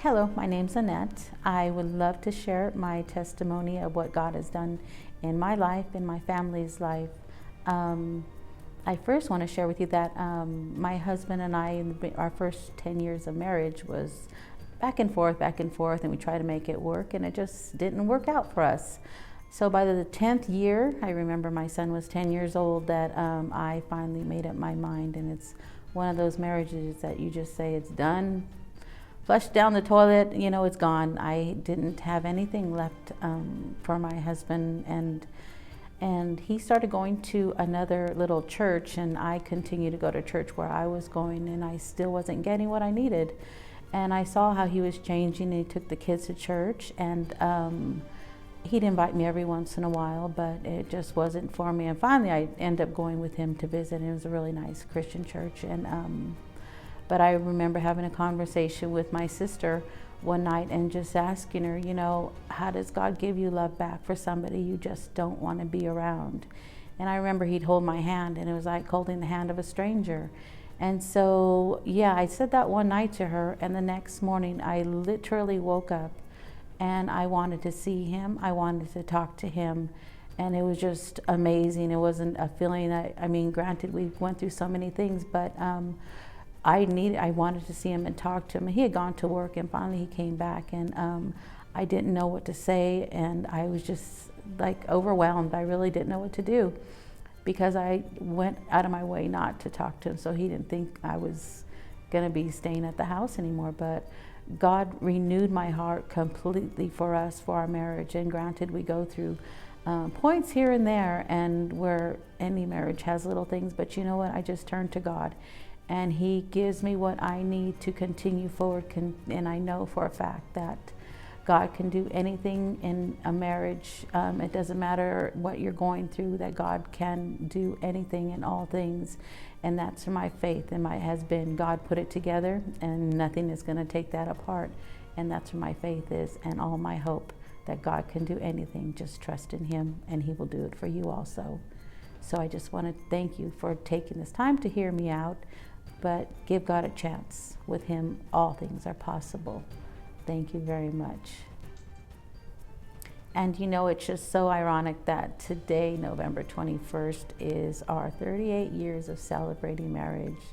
Hello, my name's Annette. I would love to share my testimony of what God has done in my life, in my family's life. I first want to share with you that my husband and I, in our first 10 years of marriage, was back and forth, and we tried to make it work, and it just didn't work out for us. So by the 10th year, I remember my son was 10 years old, that I finally made up my mind, and it's one of those marriages that you just say it's done, flush down the toilet, it's gone. I didn't have anything left for my husband, and he started going to another little church, and I continued to go to church where I was going, and I still wasn't getting what I needed. And I saw how he was changing, and he took the kids to church, and he'd invite me every once in a while, but it just wasn't for me. And finally, I ended up going with him to visit, and it was a really nice Christian church. And but I remember having a conversation with my sister one night and just asking her, how does God give you love back for somebody you just don't want to be around? And I remember he'd hold my hand, and it was like holding the hand of a stranger. And so, yeah, I said that one night to her, and the next morning I literally woke up and I wanted to see him. I wanted to talk to him. And it was just amazing. It wasn't a feeling granted, we went through so many things, but I wanted to see him and talk to him. He had gone to work, and finally he came back, and I didn't know what to say, and I was just like overwhelmed. I really didn't know what to do, because I went out of my way not to talk to him, so he didn't think I was gonna be staying at the house anymore. But God renewed my heart completely for us, for our marriage. And granted, we go through points here and there, and where any marriage has little things, but you know what? I just turned to God, and He gives me what I need to continue forward. And I know for a fact that God can do anything in a marriage. It doesn't matter what you're going through, that God can do anything in all things. And that's my faith, and has been God put it together, and nothing is going to take that apart. And that's where my faith is, and all my hope, that God can do anything. Just trust in Him, and He will do it for you also. So I just want to thank you for taking this time to hear me out, but give God a chance. With Him, all things are possible. Thank you very much. And it's just so ironic that today, November 21st, is our 38 years of celebrating marriage.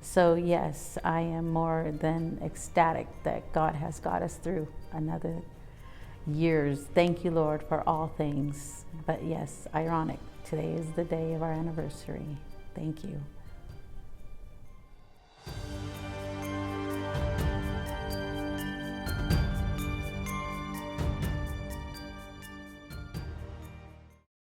So yes, I am more than ecstatic that God has got us through another years. Thank you, Lord, for all things. But yes, ironic, today is the day of our anniversary. Thank you.